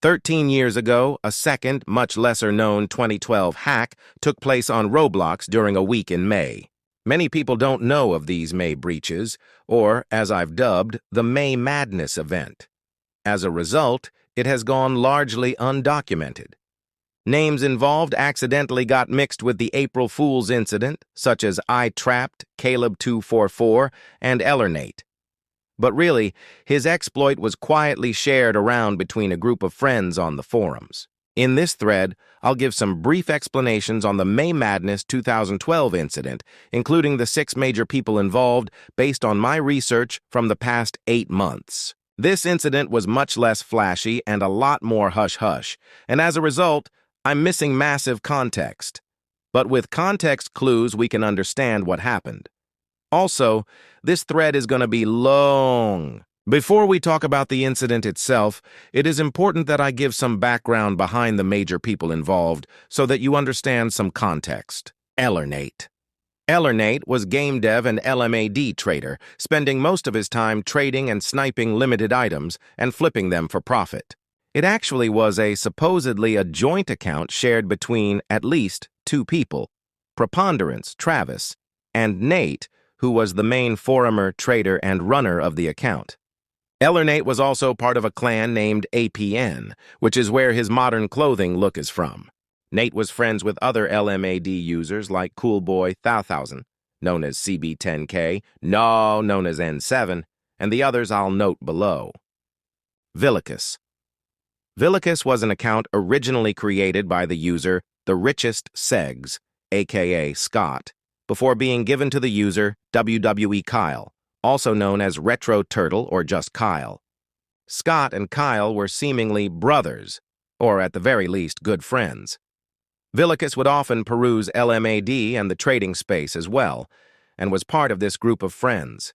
13 years ago, a second, much lesser-known 2012 hack took place on Roblox during a week in May. Many people don't know of these May breaches, or, as I've dubbed, the May Madness event. As a result, it has gone largely undocumented. Names involved accidentally got mixed with the April Fool's incident, such as iTrapped, Caleb244, and Ellernate. But really, his exploit was quietly shared around between a group of friends on the forums. In this thread, I'll give some brief explanations on the May Madness 2012 incident, including the 6 major people involved based on my research from the past 8 months. This incident was much less flashy and a lot more hush-hush, and as a result, I'm missing massive context. But with context clues, we can understand what happened. Also, this thread is going to be long. Before we talk about the incident itself, it is important that I give some background behind the major people involved so that you understand some context. Ellernate. Ellernate was game dev and LMAD trader, spending most of his time trading and sniping limited items and flipping them for profit. It actually was supposedly a joint account shared between at least 2 people, Preponderance, Travis, and Nate, who was the main forumer, trader, and runner of the account. Ellernate was also part of a clan named APN, which is where his modern clothing look is from. Nate was friends with other LMAD users like Coolboy 1000, known as CB10K, known as N7, and the others I'll note below. Villicus. Villicus was an account originally created by the user The Richest Segs, aka Scott, before being given to the user WWE Kyle, also known as Retro Turtle or just Kyle. Scott and Kyle were seemingly brothers, or at the very least good friends. Villicus would often peruse LMAD and the trading space as well, and was part of this group of friends.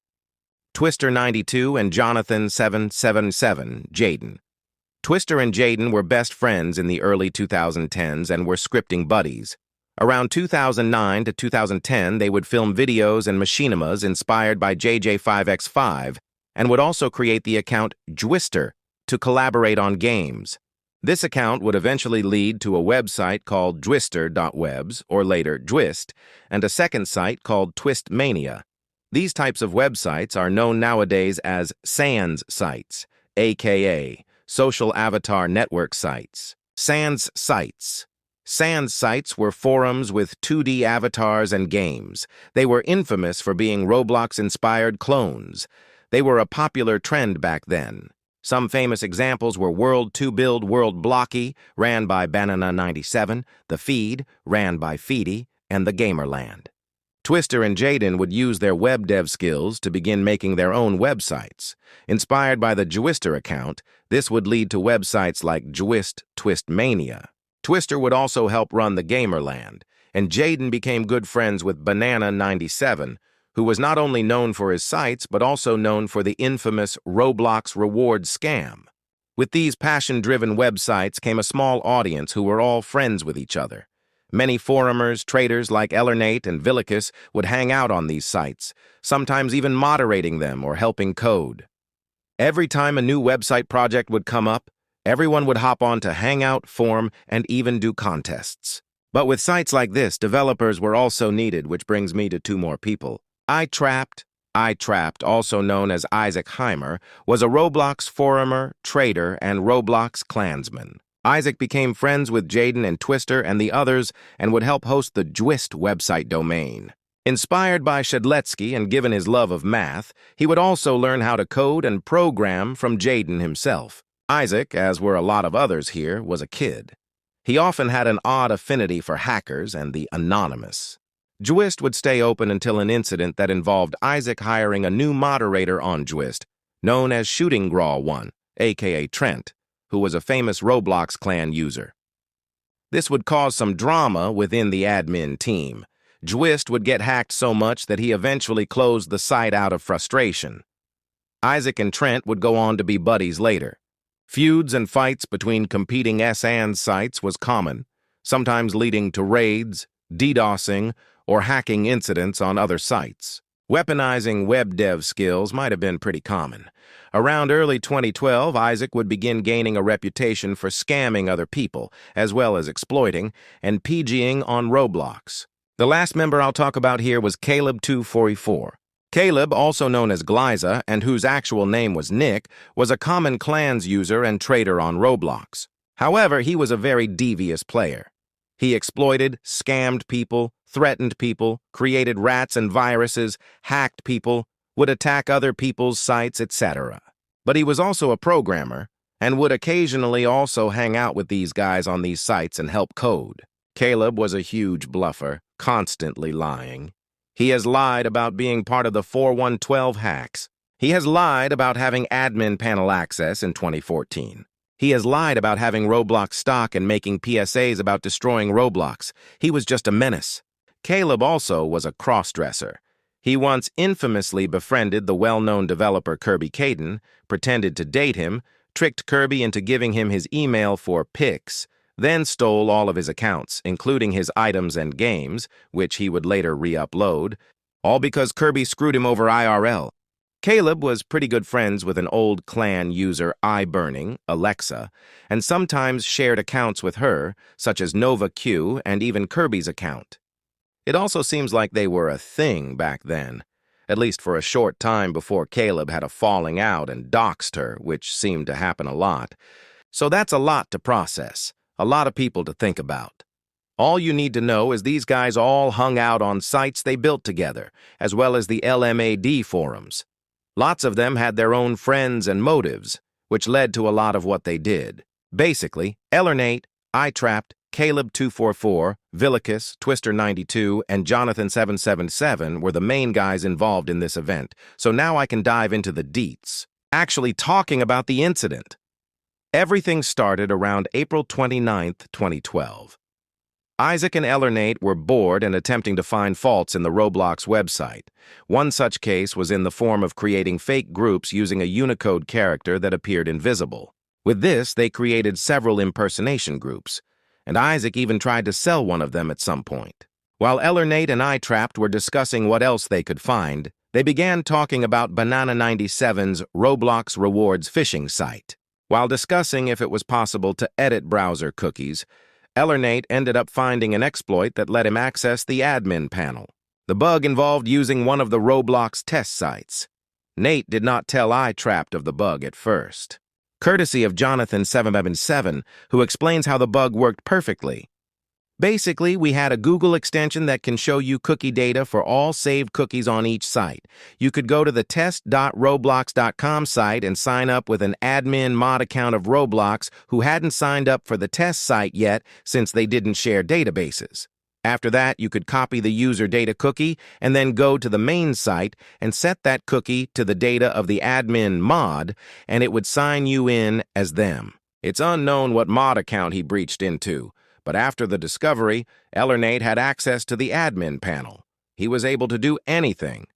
Twister92 and Jonathan777, Jaden. Twister and Jaden were best friends in the early 2010s and were scripting buddies. Around 2009 to 2010, they would film videos and machinimas inspired by JJ5X5 and would also create the account Jwister to collaborate on games. This account would eventually lead to a website called Jwister.webs, or later Jwist, and a second site called Twistmania. These types of websites are known nowadays as SANS sites, aka Social Avatar Network sites. SANS sites. SANS sites were forums with 2D avatars and games. They were infamous for being Roblox-inspired clones. They were a popular trend back then. Some famous examples were World 2 Build World Blocky, ran by Banana97, The Feed, ran by Feedy, and The Gamerland. Twister and Jaden would use their web dev skills to begin making their own websites. Inspired by the Jwister account, this would lead to websites like Jwist Twistmania. Twister would also help run the Gamerland, and Jaden became good friends with Banana97, who was not only known for his sites but also known for the infamous Roblox reward scam. With these passion-driven websites came a small audience who were all friends with each other. Many forumers, traders like Ellernate and Villicus would hang out on these sites, sometimes even moderating them or helping code. Every time a new website project would come up, everyone would hop on to hang out, form, and even do contests. But with sites like this, developers were also needed, which brings me to 2 more people. iTrapped, also known as Isaac Heimer, was a Roblox forumer, trader, and Roblox clansman. Isaac became friends with Jaden and Twister and the others and would help host the Jwist website domain. Inspired by Shedletsky and given his love of math, he would also learn how to code and program from Jaden himself. Isaac, as were a lot of others here, was a kid. He often had an odd affinity for hackers and the anonymous. Jwist would stay open until an incident that involved Isaac hiring a new moderator on Jwist, known as Shooting Graw 1, aka Trent, who was a famous Roblox clan user. This would cause some drama within the admin team. Jwist would get hacked so much that he eventually closed the site out of frustration. Isaac and Trent would go on to be buddies later. Feuds and fights between competing SANS sites was common, sometimes leading to raids, DDoSing, or hacking incidents on other sites. Weaponizing web dev skills might have been pretty common. Around early 2012, Isaac would begin gaining a reputation for scamming other people, as well as exploiting, and PGing on Roblox. The last member I'll talk about here was Caleb244. Caleb, also known as Glyza, and whose actual name was Nick, was a common clans user and trader on Roblox. However, he was a very devious player. He exploited, scammed people, threatened people, created rats and viruses, hacked people, would attack other people's sites, etc. But he was also a programmer, and would occasionally also hang out with these guys on these sites and help code. Caleb was a huge bluffer, constantly lying. He has lied about being part of the 4112 hacks. He has lied about having admin panel access in 2014. He has lied about having Roblox stock and making PSAs about destroying Roblox. He was just a menace. Caleb also was a cross-dresser. He once infamously befriended the well-known developer Kirby Caden, pretended to date him, tricked Kirby into giving him his email for pics, then stole all of his accounts, including his items and games, which he would later re-upload, all because Kirby screwed him over IRL. Caleb was pretty good friends with an old clan user iBurning, Alexa, and sometimes shared accounts with her, such as Nova Q and even Kirby's account. It also seems like they were a thing back then, at least for a short time before Caleb had a falling out and doxed her, which seemed to happen a lot. So that's a lot to process, a lot of people to think about. All you need to know is these guys all hung out on sites they built together, as well as the LMAD forums. Lots of them had their own friends and motives, which led to a lot of what they did. Basically, Ellernate, iTrapped, Caleb244, Villicus, Twister92, and Jonathan777 were the main guys involved in this event, so now I can dive into the deets. Actually talking about the incident. Everything started around April 29, 2012. Isaac and Ellernate were bored and attempting to find faults in the Roblox website. One such case was in the form of creating fake groups using a Unicode character that appeared invisible. With this, they created several impersonation groups, and Isaac even tried to sell one of them at some point. While Ellernate and iTrapped were discussing what else they could find, they began talking about Banana97's Roblox Rewards phishing site. While discussing if it was possible to edit browser cookies, Ellernate ended up finding an exploit that let him access the admin panel. The bug involved using one of the Roblox test sites. Nate did not tell iTrapped of the bug at first, courtesy of Jonathan777, who explains how the bug worked perfectly. Basically, we had a Google extension that can show you cookie data for all saved cookies on each site. You could go to the test.roblox.com site and sign up with an admin mod account of Roblox who hadn't signed up for the test site yet since they didn't share databases. After that, you could copy the user data cookie and then go to the main site and set that cookie to the data of the admin mod, and it would sign you in as them. It's unknown what mod account he breached into, but after the discovery, Ellernate had access to the admin panel. He was able to do anything,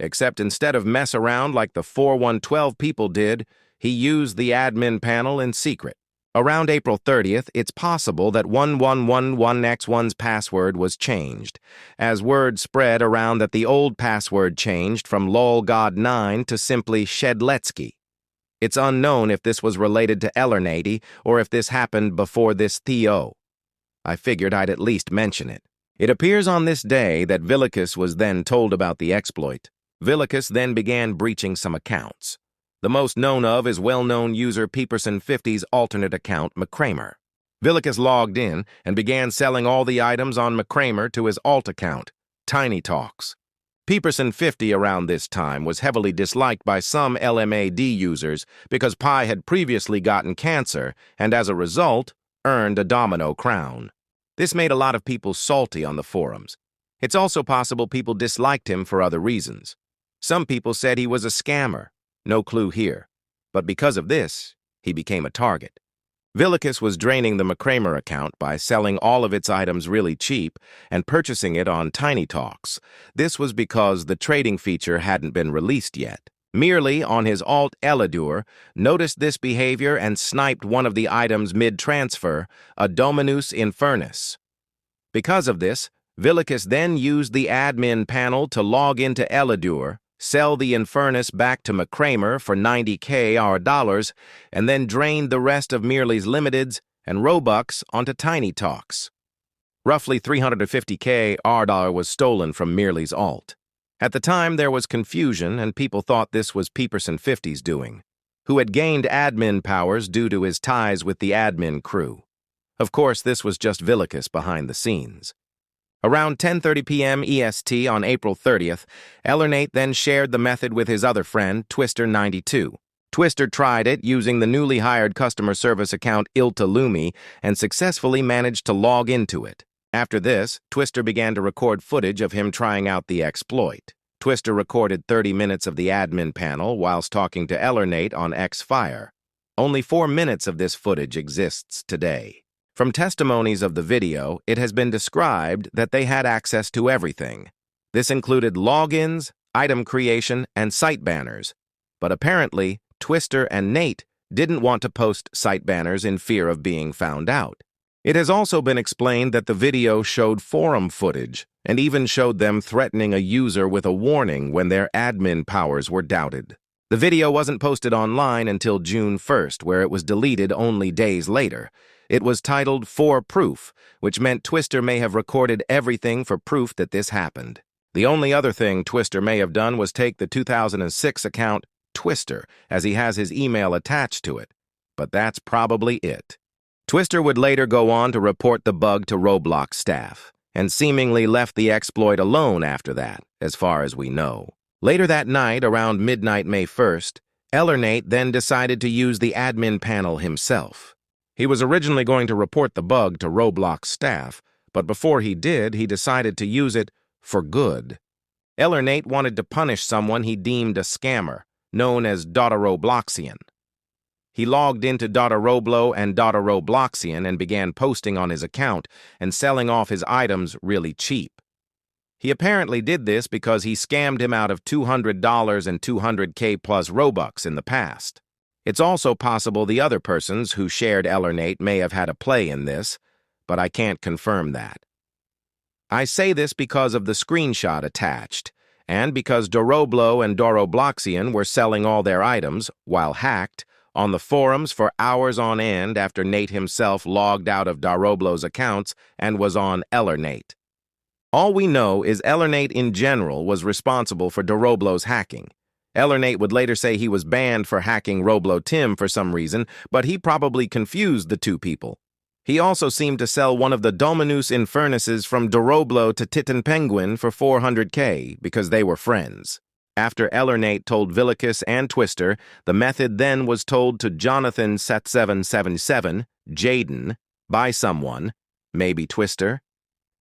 except instead of mess around like the 4112 people did, he used the admin panel in secret. Around April 30th, it's possible that 1111X1's password was changed, as word spread around that the old password changed from lolgod9 to simply Shedletsky. It's unknown if this was related to Ellernate or if this happened before this Theo. I figured I'd at least mention it. It appears on this day that Villicus was then told about the exploit. Villicus then began breaching some accounts. The most known of is well-known user Peeperson50's alternate account, McCramer. Villicus logged in and began selling all the items on McCramer to his alt account, Tiny Talks. Peeperson50 around this time was heavily disliked by some LMAD users because Pi had previously gotten cancer and, as a result, earned a domino crown. This made a lot of people salty on the forums. It's also possible people disliked him for other reasons. Some people said he was a scammer. No clue here. But because of this, he became a target. Villicus was draining the McCramer account by selling all of its items really cheap and purchasing it on Tiny Talks. This was because the trading feature hadn't been released yet. Merely on his alt Eladur, noticed this behavior and sniped one of the items mid-transfer, a Dominus Infernus. Because of this, Vilicus then used the admin panel to log into Eladur, sell the Infernus back to McCramer for $90,000, and then drained the rest of Merely's Limiteds and Robux onto Tiny Talks. Roughly $350,000 was stolen from Merely's alt. At the time, there was confusion, and people thought this was Peeperson 50's doing, who had gained admin powers due to his ties with the admin crew. Of course, this was just Vilicus behind the scenes. Around 10:30 p.m. EST on April 30th, Ellernate then shared the method with his other friend, Twister92. Twister tried it using the newly hired customer service account Iltalumi and successfully managed to log into it. After this, Twister began to record footage of him trying out the exploit. Twister recorded 30 minutes of the admin panel whilst talking to Ellernate on X-Fire. Only 4 minutes of this footage exists today. From testimonies of the video, it has been described that they had access to everything. This included logins, item creation, and site banners. But apparently, Twister and Nate didn't want to post site banners in fear of being found out. It has also been explained that the video showed forum footage and even showed them threatening a user with a warning when their admin powers were doubted. The video wasn't posted online until June 1st, where it was deleted only days later. It was titled For Proof, which meant Twister may have recorded everything for proof that this happened. The only other thing Twister may have done was take the 2006 account Twister, as he has his email attached to it. But that's probably it. Twister would later go on to report the bug to Roblox staff, and seemingly left the exploit alone after that, as far as we know. Later that night, around midnight May 1st, Ellernate then decided to use the admin panel himself. He was originally going to report the bug to Roblox staff, but before he did, he decided to use it for good. Ellernate wanted to punish someone he deemed a scammer, known as Robloxian. He logged into Roblo and Robloxian and began posting on his account and selling off his items really cheap. He apparently did this because he scammed him out of $200 and 200K plus Robux in the past. It's also possible the other persons who shared Ellernate may have had a play in this, but I can't confirm that. I say this because of the screenshot attached, and because Doroblo and Robloxian were selling all their items, while hacked, on the forums for hours on end after Nate himself logged out of Doroblo's accounts and was on Ellernate. All we know is Ellernate in general was responsible for Doroblo's hacking. Ellernate would later say he was banned for hacking Roblo Tim for some reason, but he probably confused the two people. He also seemed to sell one of the Dominus Infernuses from Doroblo to Titan Penguin for $400K because they were friends. After Ellernate told Vilicus and Twister, the method then was told to Jonathan Set777, Jaden, by someone, maybe Twister.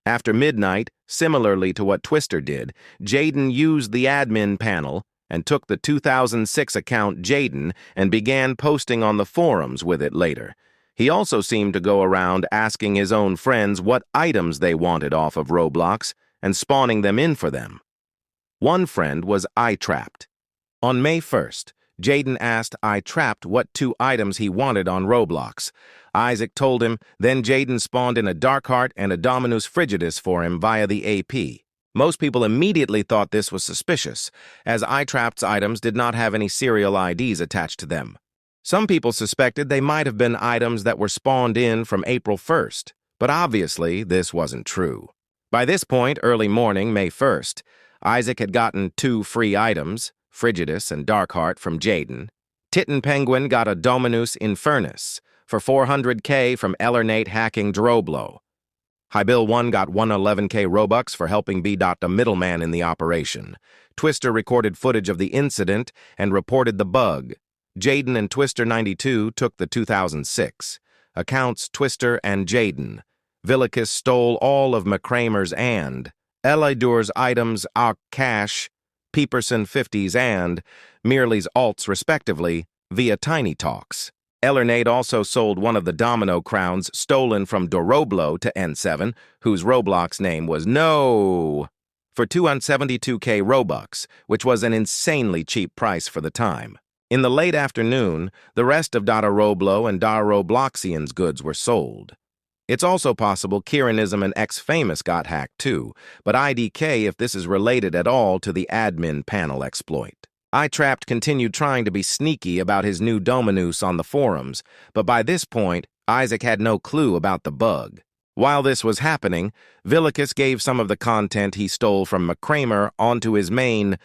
After midnight, similarly to what Twister did, Jaden used the admin panel and took the 2006 account Jaden and began posting on the forums with it later. He also seemed to go around asking his own friends what items they wanted off of Roblox and spawning them in for them. One friend was iTrapped. On May 1st, Jaden asked iTrapped what 2 items he wanted on Roblox. Isaac told him, then Jaden spawned in a Darkheart and a Dominus Frigidus for him via the AP. Most people immediately thought this was suspicious, as iTrapped's items did not have any serial IDs attached to them. Some people suspected they might have been items that were spawned in from April 1st, but obviously this wasn't true. By this point, early morning, May 1st, Isaac had gotten 2 free items, Frigidus and Darkheart, from Jaden. Titan Penguin got a Dominus Infernus for $400K from Ellernate hacking Doroblo. Highbill 1 got 111K Robux for helping be the middleman in the operation. Twister recorded footage of the incident and reported the bug. Jaden and Twister92 took the 2006. Accounts Twister and Jaden. Vilicus stole all of McCramer's and Elidur's items, cash, Peeperson 50's and Merely's alts respectively via Tiny Talks. Ellernate also sold one of the domino crowns stolen from Doroblo to N7, whose Roblox name was No, for 272K Robux, which was an insanely cheap price for the time. In the late afternoon, the rest of Doroblo and Robloxian's goods were sold. It's also possible Kiranism and X-Famous got hacked too, but IDK if this is related at all to the admin panel exploit. iTrapped continued trying to be sneaky about his new Dominus on the forums, but by this point, Isaac had no clue about the bug. While this was happening, Villicus gave some of the content he stole from McCramer onto his main.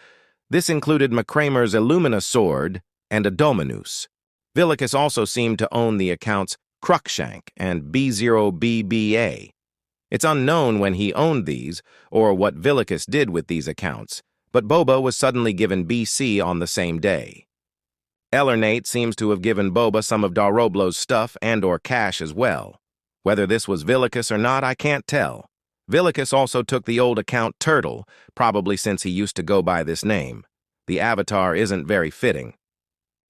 This included McCramer's Illumina sword and a Dominus. Villicus also seemed to own the accounts Cruikshank and B0BBA. It's unknown when he owned these or what Villicus did with these accounts, but Boba was suddenly given BC on the same day. Ellernate seems to have given Boba some of Daroblo's stuff and/or cash as well. Whether this was Villicus or not, I can't tell. Villicus also took the old account Turtle, probably since he used to go by this name. The avatar isn't very fitting.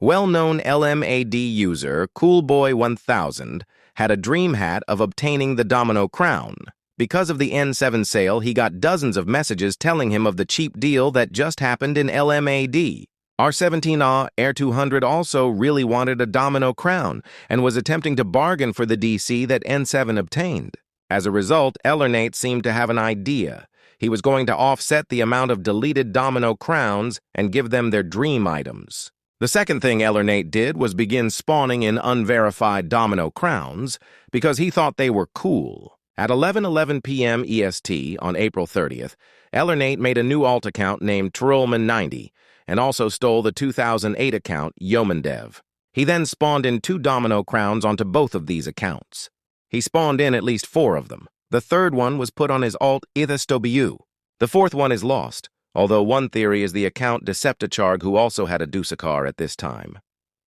Well-known LMAD user Coolboy1000 had a dream hat of obtaining the Domino Crown. Because of the N7 sale, he got dozens of messages telling him of the cheap deal that just happened in LMAD. R17A Air 200 also really wanted a Domino Crown and was attempting to bargain for the DC that N7 obtained. As a result, Ellernate seemed to have an idea. He was going to offset the amount of deleted Domino Crowns and give them their dream items. The second thing Ellernate did was begin spawning in unverified Domino Crowns because he thought they were cool. At 11:11 p.m. EST on April 30th, Ellernate made a new alt account named Trollman90 and also stole the 2008 account Yeomandev. He then spawned in 2 Domino Crowns onto both of these accounts. He spawned in at least 4 of them. The third one was put on his alt Ithastobu. The fourth one is lost, although one theory is the account Decepticharg who also had a Dusakar at this time.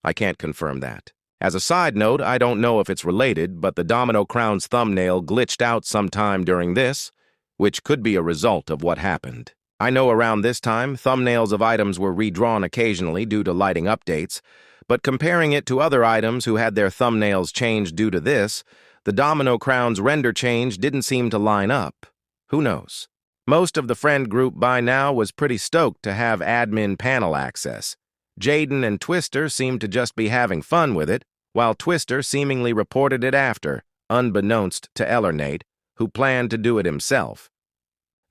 I can't confirm that. As a side note, I don't know if it's related, but the Domino Crown's thumbnail glitched out sometime during this, which could be a result of what happened. I know around this time, thumbnails of items were redrawn occasionally due to lighting updates, but comparing it to other items who had their thumbnails changed due to this, the Domino Crown's render change didn't seem to line up. Who knows? Most of the friend group by now was pretty stoked to have admin panel access. Jaden and Twister seemed to just be having fun with it, while Twister seemingly reported it after, unbeknownst to Ellernate, who planned to do it himself.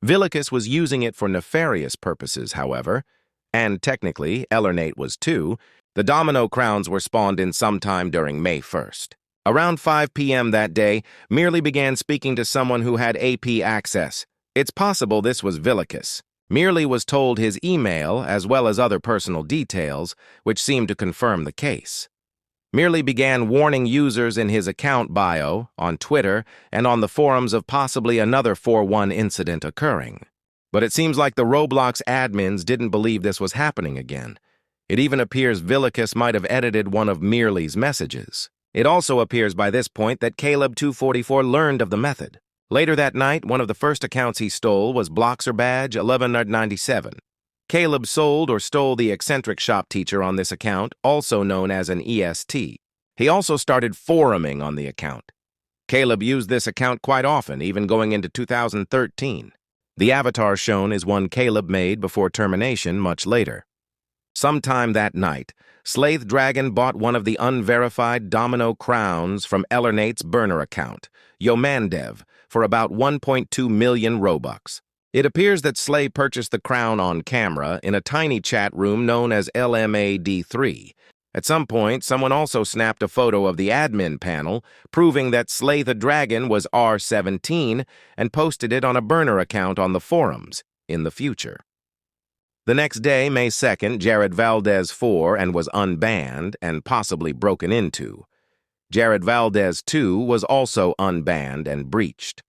Villicus was using it for nefarious purposes, however, and technically Ellernate was too. The Domino Crowns were spawned in sometime during May 1st. Around 5 p.m. that day, Merely began speaking to someone who had AP access. It's possible this was Villicus. Merely was told his email as well as other personal details, which seemed to confirm the case. Merely began warning users in his account bio, on Twitter, and on the forums of possibly another 4-1 incident occurring. But it seems like the Roblox admins didn't believe this was happening again. It even appears Villicus might have edited one of Merely's messages. It also appears by this point that Caleb244 learned of the method. Later that night, one of the first accounts he stole was Bloxer Badge 1197. Caleb sold or stole the eccentric shop teacher on this account, also known as an EST. He also started foruming on the account. Caleb used this account quite often, even going into 2013. The avatar shown is one Caleb made before termination much later. Sometime that night, Slaith Dragon bought one of the unverified Domino Crowns from Ellernate's burner account, Yeomandev, for about 1.2 million Robux. It appears that Slay purchased the crown on camera in a tiny chat room known as LMAD3. At some point, someone also snapped a photo of the admin panel, proving that Slay the Dragon was R17, and posted it on a burner account on the forums in the future. The next day, May 2nd, Jared Valdez 4 and was unbanned and possibly broken into. Jared Valdez 2 was also unbanned and breached.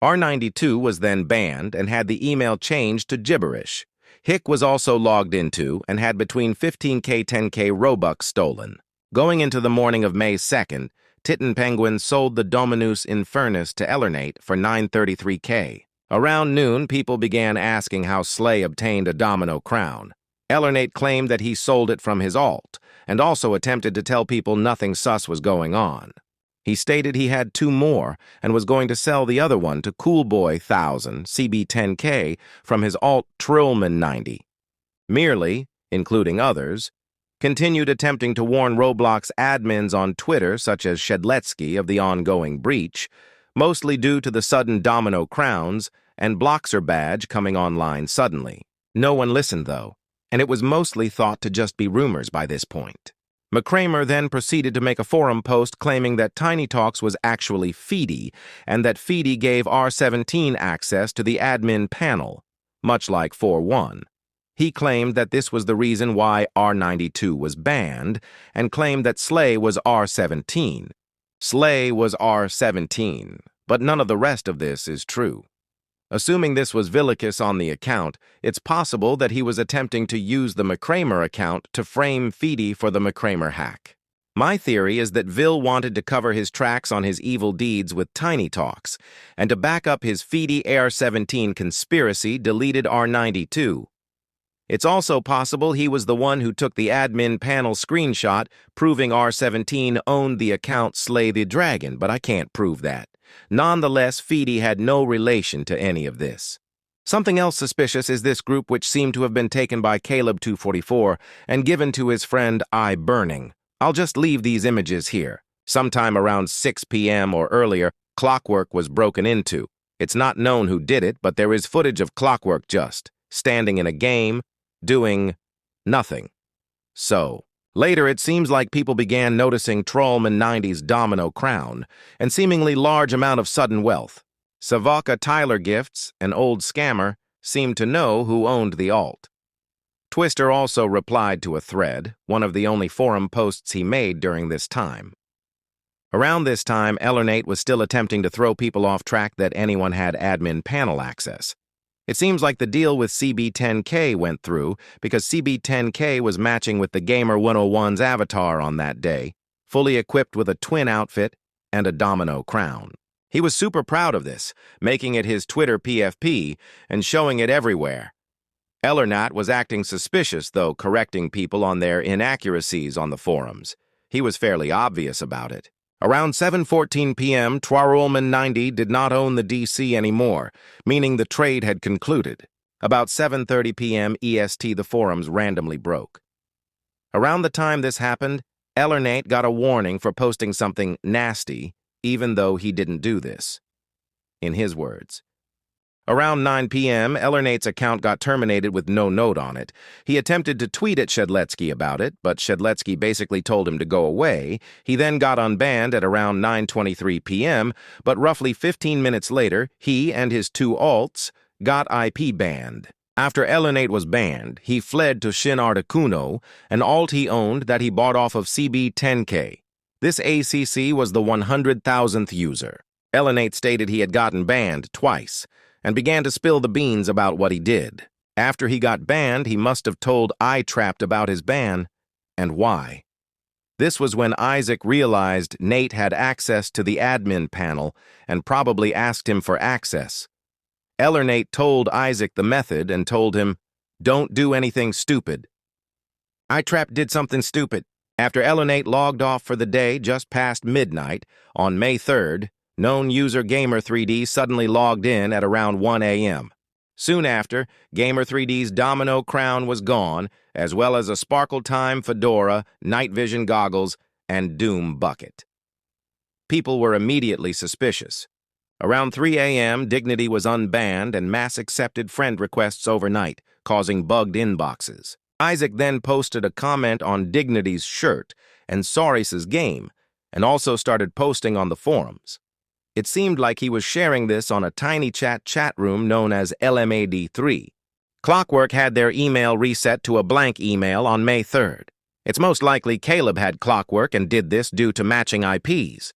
R92 was then banned and had the email changed to gibberish. Hick was also logged into and had between 15k 10k Robux stolen. Going into the morning of May 2nd, Titan Penguin sold the Dominus Infernus to Ellernate for 933k. Around noon, people began asking how Slay obtained a Domino Crown. Ellernate claimed that he sold it from his alt, and also attempted to tell people nothing sus was going on. He stated he had 2 more and was going to sell the other one to Coolboy1000 CB10K from his alt Trillman90. Merely, including others, continued attempting to warn Roblox admins on Twitter such as Shedletsky of the ongoing breach, mostly due to the sudden domino crowns and Bloxer badge coming online suddenly. No one listened, though, and it was mostly thought to just be rumors by this point. McCramer then proceeded to make a forum post claiming that Tiny Talks was actually Feedy, and that Feedy gave R17 access to the admin panel, much like 4.1. He claimed that this was the reason why R92 was banned, and claimed that Slay was R17. Slay was R17, but none of the rest of this is true. Assuming this was Villicus on the account, it's possible that he was attempting to use the McCramer account to frame Feedy for the McCramer hack. My theory is that Vil wanted to cover his tracks on his evil deeds with Tiny Talks, and to back up his Feedy R17 conspiracy, deleted R92. It's also possible he was the one who took the admin panel screenshot proving R17 owned the account Slay the Dragon, but I can't prove that. Nonetheless, Feedy had no relation to any of this. Something else suspicious is this group, which seemed to have been taken by Caleb244 and given to his friend iBurning. I'll just leave these images here. Sometime around 6 p.m. or earlier, Clockwork was broken into. It's not known who did it, but there is footage of Clockwork just standing in a game, doing nothing. So, later it seems like people began noticing Trollman 90's domino crown and seemingly large amount of sudden wealth. Savaka Tyler Gifts, an old scammer, seemed to know who owned the alt. Twister also replied to a thread, one of the only forum posts he made during this time. Around this time, Ellernate was still attempting to throw people off track that anyone had admin panel access. It seems like the deal with CB10K went through because CB10K was matching with the Gamer 101's avatar on that day, fully equipped with a twin outfit and a domino crown. He was super proud of this, making it his Twitter PFP and showing it everywhere. Ellernat was acting suspicious, though, correcting people on their inaccuracies on the forums. He was fairly obvious about it. Around 7:14 p.m., Trollman 90 did not own the DC anymore, meaning the trade had concluded. About 7:30 p.m. EST, the forums randomly broke. Around the time this happened, Ellernate got a warning for posting something nasty, even though he didn't do this. In his words. Around 9 p.m., Ellernate's account got terminated with no note on it. He attempted to tweet at Shedletsky about it, but Shedletsky basically told him to go away. He then got unbanned at around 9:23 p.m., but roughly 15 minutes later, he and his two alts got IP banned. After Ellernate was banned, he fled to Shin Articuno, an alt he owned that he bought off of CB10K. This ACC was the 100,000th user. Ellernate stated he had gotten banned twice, and began to spill the beans about what he did. After he got banned, he must have told iTrapped about his ban, and why. This was when Isaac realized Nate had access to the admin panel and probably asked him for access. Ellernate told Isaac the method and told him, "Don't do anything stupid." iTrapped did something stupid. After Ellernate logged off for the day just past midnight, on May 3rd, known user Gamer3D suddenly logged in at around 1 a.m. Soon after, Gamer3D's domino crown was gone, as well as a Sparkle Time fedora, night vision goggles, and Doom bucket. People were immediately suspicious. Around 3 a.m., Dignity was unbanned and mass accepted friend requests overnight, causing bugged inboxes. Isaac then posted a comment on Dignity's shirt and Saurice's game, and also started posting on the forums. It seemed like he was sharing this on a tiny chat room known as LMAD3. Clockwork had their email reset to a blank email on May 3rd. It's most likely Caleb had Clockwork and did this due to matching IPs.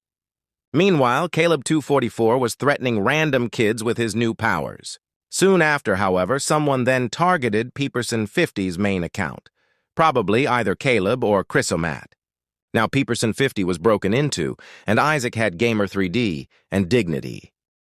Meanwhile, Caleb244 was threatening random kids with his new powers. Soon after, however, someone then targeted Peeperson50's main account, probably either Caleb or Chrysomat. Now Peeperson50 was broken into, and Isaac had Gamer3D and Dignity.